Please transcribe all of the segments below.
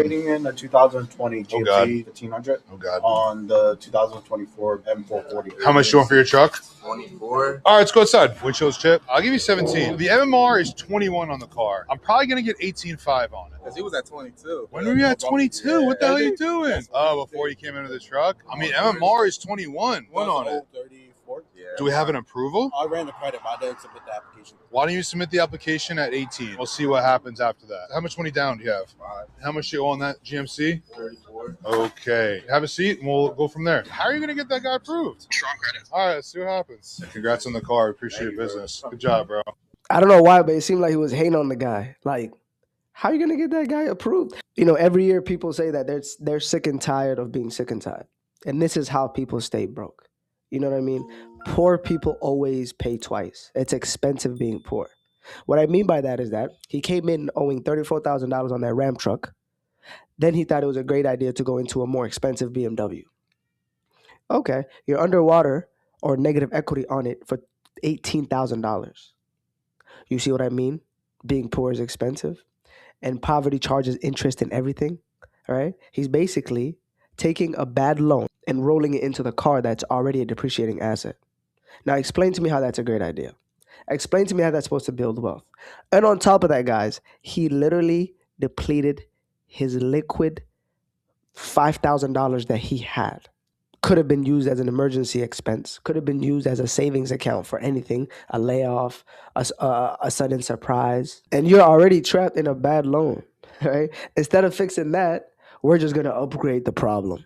trading in a 2020 Oh, God. GMC 1500 Oh, God. on the 2024 M440. How much do you want for your truck? 24. All right, let's go outside. Windshield's chip. I'll give you 17. The MMR is 21 on the car. I'm probably going to get 18.5 on it. Because he was at 22. When were you at 22? Yeah. What the hell are you doing? Oh, before you came into the truck? I mean, MMR is 21. What on it? 34. Yeah. Do we have an approval? I ran the credit, but I didn't submit the application. Why don't you submit the application at 18? We'll see what happens after that. How much money down do you have? 5. How much do you owe on that GMC? 34. Okay. Have a seat and we'll go from there. How are you going to get that guy approved? Strong credit. All right, let's see what happens. Congrats on the car. Appreciate your business. Good job, bro. I don't know why, but it seemed like he was hating on the guy. Like, how are you going to get that guy approved? You know, every year people say that they're sick and tired of being sick and tired. And this is how people stay broke. You know what I mean? Poor people always pay twice. It's expensive being poor. What I mean by that is that he came in owing $34,000 on that Ram truck. Then he thought it was a great idea to go into a more expensive BMW. Okay, you're underwater or negative equity on it for $18,000. You see what I mean? Being poor is expensive. And poverty charges interest in everything. All right? He's basically taking a bad loan and rolling it into the car that's already a depreciating asset. Now explain to me how that's a great idea. Explain to me how that's supposed to build wealth. And on top of that, guys, he literally depleted his liquid $5,000 that he had. Could have been used as an emergency expense. Could have been used as a savings account for anything, a layoff, a sudden surprise. And you're already trapped in a bad loan, right? Instead of fixing that, we're just going to upgrade the problem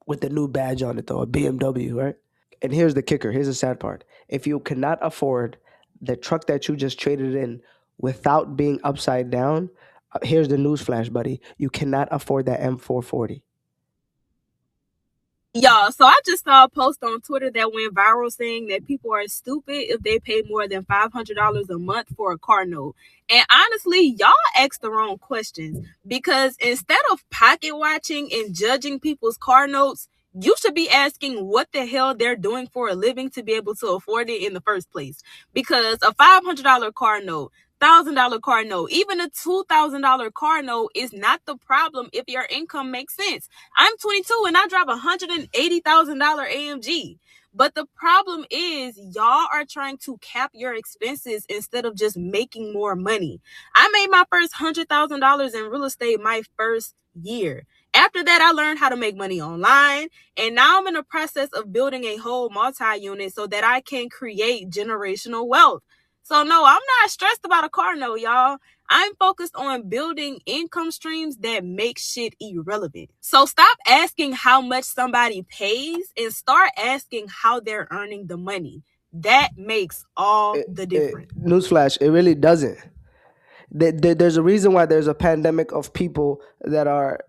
with the new badge on it, though, a BMW, right? And here's the kicker. Here's the sad part. If you cannot afford the truck that you just traded in without being upside down, here's the news flash, buddy. You cannot afford that M440. Y'all, so I just saw a post on Twitter that went viral saying that people are stupid if they pay more than $500 a month for a car note. And honestly, y'all asked the wrong questions, because instead of pocket watching and judging people's car notes, you should be asking what the hell they're doing for a living to be able to afford it in the first place. Because a $500 car note, $1,000 car note, even a $2,000 car note is not the problem if your income makes sense. I'm 22 and I drive a $180,000 AMG. But the problem is y'all are trying to cap your expenses instead of just making more money. I made my first $100,000 in real estate my first year. After that, I learned how to make money online, and now I'm in the process of building a whole multi-unit so that I can create generational wealth. So no, I'm not stressed about a car note, y'all. I'm focused on building income streams that make shit irrelevant. So stop asking how much somebody pays and start asking how they're earning the money. That makes all the difference. Newsflash, it really doesn't. There's a reason why there's a pandemic of people that are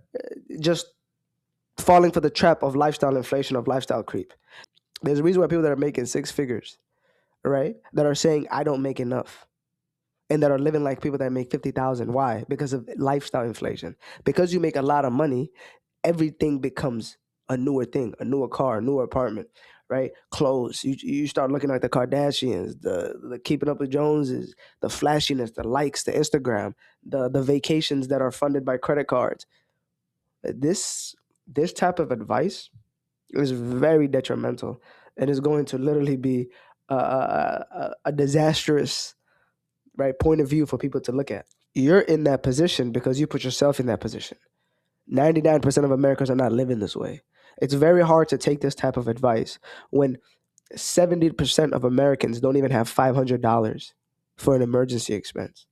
just falling for the trap of lifestyle inflation, of lifestyle creep. There's a reason why people that are making six figures, right, that are saying, I don't make enough, and that are living like people that make 50,000. Why? Because of lifestyle inflation. Because you make a lot of money, everything becomes a newer thing, a newer car, a newer apartment, right? Clothes. You start looking like the Kardashians, the Keeping Up with Joneses, the flashiness, the likes, the Instagram, the vacations that are funded by credit cards. This type of advice is very detrimental, and is going to literally be a disastrous, right, point of view for people to look at. You're in that position because you put yourself in that position. 99% of Americans are not living this way. It's very hard to take this type of advice when 70% of Americans don't even have $500 for an emergency expense.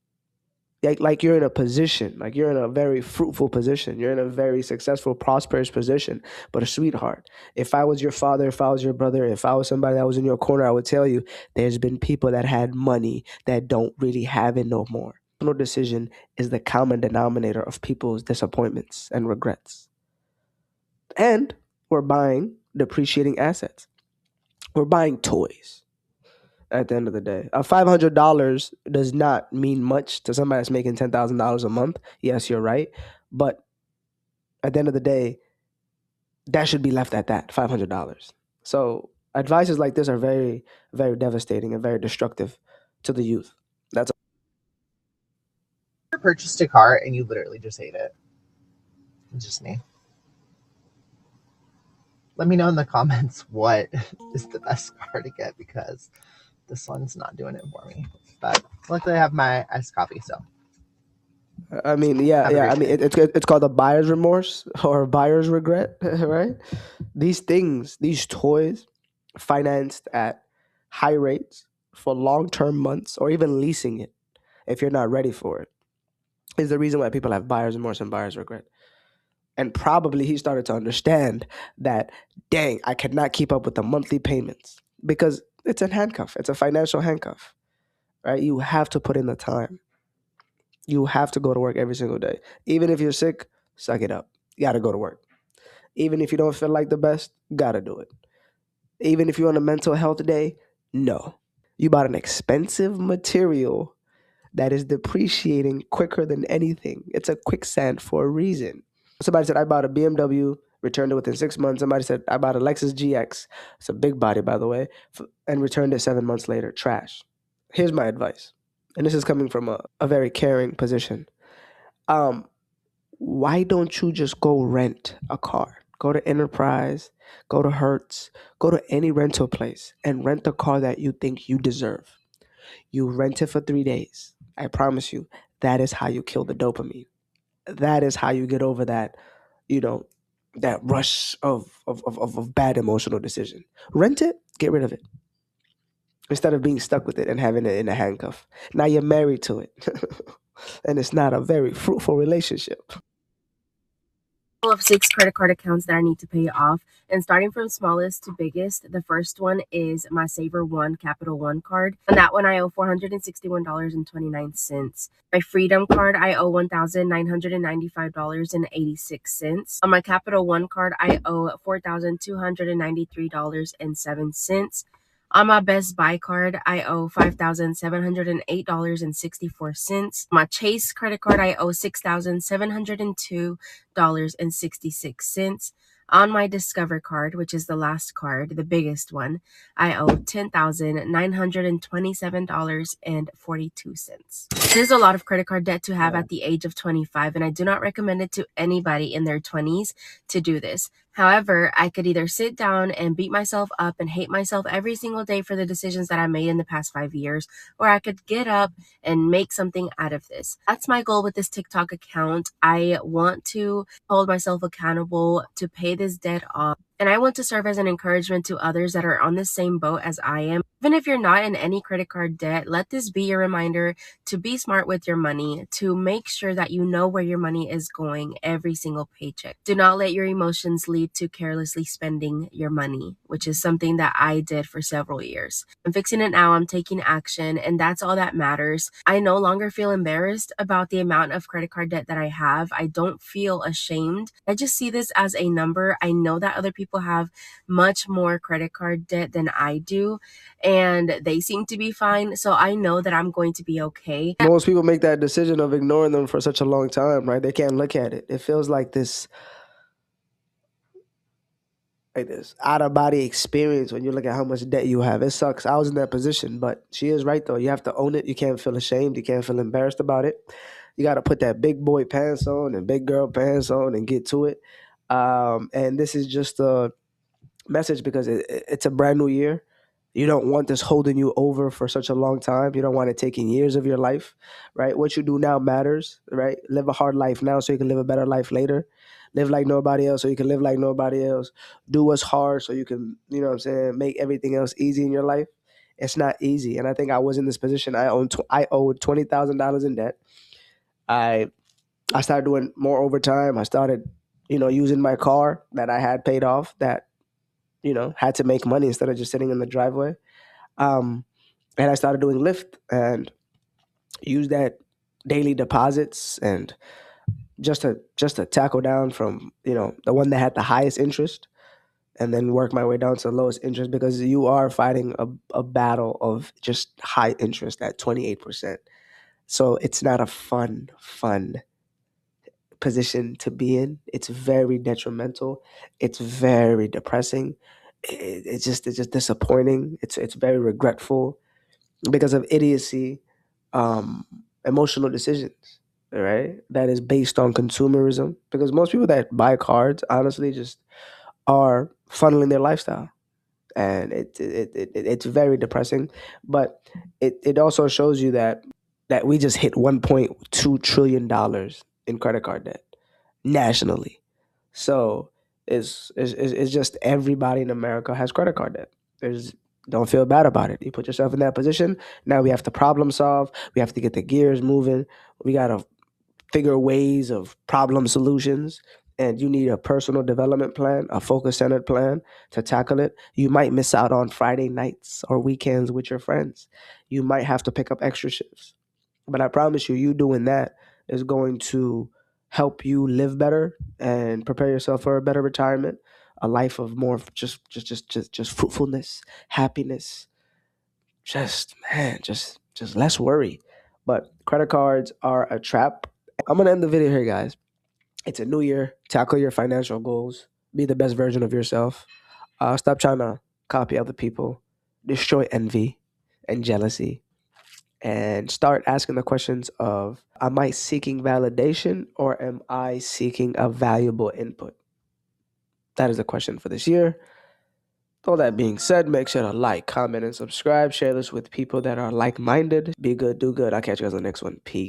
Like you're in a position, like you're in a very fruitful position. You're in a very successful, prosperous position. But a sweetheart, if I was your father, if I was your brother, if I was somebody that was in your corner, I would tell you there's been people that had money that don't really have it no more. No decision is the common denominator of people's disappointments and regrets. And we're buying depreciating assets. We're buying toys. At the end of the day, a $500 does not mean much to somebody that's making $10,000 a month. Yes, you're right. But at the end of the day, that should be left at that, $500. So advices like this are very, very devastating and very destructive to the youth. That's purchased a car and you literally just hate it. Just me. Let me know in the comments what is the best car to get, because this one's not doing it for me. But luckily I have my iced coffee, so I mean, have a great I mean, day. it's called a buyer's remorse or buyer's regret, right? These things, these toys, financed at high rates for long-term months, or even leasing it if you're not ready for it, is the reason why people have buyer's remorse and buyer's regret. And probably he started to understand that, dang, I cannot keep up with the monthly payments, because it's a handcuff. It's a financial handcuff, right? You have to put in the time. You have to go to work every single day. Even if you're sick, suck it up. You got to go to work. Even if you don't feel like the best, got to do it. Even if you're on a mental health day, no. You bought an expensive material that is depreciating quicker than anything. It's a quicksand for a reason. Somebody said, I bought a BMW, returned it within 6 months. Somebody said, I bought a Lexus GX. It's a big body, by the way, and returned it 7 months later. Trash. Here's my advice. And this is coming from a very caring position. Why don't you just go rent a car? Go to Enterprise, go to Hertz, go to any rental place and rent the car that you think you deserve. You rent it for 3 days. I promise you, that is how you kill the dopamine. That is how you get over that, you know, that rush of bad emotional decision. Rent it, get rid of it. Instead of being stuck with it and having it in a handcuff. Now you're married to it. And it's not a very fruitful relationship. Of 6 credit card accounts that I need to pay off, and starting from smallest to biggest, the first one is my Saver One Capital One card. On that one, I owe $461.29. My Freedom card, I owe $1,995.86. On my Capital One card, I owe $4,293.07. On my Best Buy card, I owe $5,708.64. My Chase credit card, I owe $6,702.66. On my Discover card, which is the last card, the biggest one, I owe $10,927.42. This is a lot of credit card debt to have at the age of 25, and I do not recommend it to anybody in their 20s to do this. However, I could either sit down and beat myself up and hate myself every single day for the decisions that I made in the past 5 years, or I could get up and make something out of this. That's my goal with this TikTok account. I want to hold myself accountable to pay this debt off. And I want to serve as an encouragement to others that are on the same boat as I am. Even if you're not in any credit card debt, let this be your reminder to be smart with your money, to make sure that you know where your money is going every single paycheck. Do not let your emotions lead to carelessly spending your money, which is something that I did for several years. I'm fixing it now. I'm taking action, and that's all that matters. I no longer feel embarrassed about the amount of credit card debt that I have. I don't feel ashamed. I just see this as a number. I know that other people have much more credit card debt than I do, and they seem to be fine. So I know that I'm going to be okay. Most people make that decision of ignoring them for such a long time, right? They can't look at it. It feels like this out of body experience when you look at how much debt you have. It sucks. I was in that position, but she is right though. You have to own it. You can't feel ashamed. You can't feel embarrassed about it. You got to put that big boy pants on and big girl pants on and get to it. And this is just a message because it's a brand new year. You don't want this holding you over for such a long time. You don't want it taking years of your life, right? What you do now matters, right? Live a hard life now so you can live a better life later. Live like nobody else so you can live like nobody else. Do what's hard so you can, you know what I'm saying, make everything else easy in your life. It's not easy. And I think I was in this position. I owed $20,000 in debt. I I started doing more overtime. I started, using my car that I had paid off that, had to make money instead of just sitting in the driveway. Um, and I started doing Lyft and use that daily deposits and just to tackle down from the one that had the highest interest and then work my way down to the lowest interest because you are fighting a battle of just high interest at 28%. So it's not a fun position to be in. It's very detrimental. It's very depressing. It's just disappointing. It's very regretful because of idiocy, emotional decisions. right? That is based on consumerism, because most people that buy cards honestly just are funneling their lifestyle, and it's very depressing. But it also shows you that we just hit 1.2 trillion dollars in credit card debt nationally. So it's just everybody in America has credit card debt. There's Don't feel bad about it. You put yourself in that position. Now we have to problem solve. We have to get the gears moving. We gotta figure ways of problem solutions. And you need a personal development plan, a focus centered plan to tackle it. You might miss out on Friday nights or weekends with your friends. You might have to pick up extra shifts. But I promise you, you doing that is going to help you live better and prepare yourself for a better retirement, a life of more just fruitfulness, happiness, just less worry. But credit cards are a trap. I'm gonna end the video here, guys. It's a new year. Tackle your financial goals. Be the best version of yourself. Stop trying to copy other people. Destroy envy and jealousy. And start asking the questions of, am I seeking validation or am I seeking a valuable input? That is the question for this year. All that being said, make sure to like, comment, and subscribe. Share this with people that are like minded. Be good, do good. I'll catch you guys on the next one. Peace.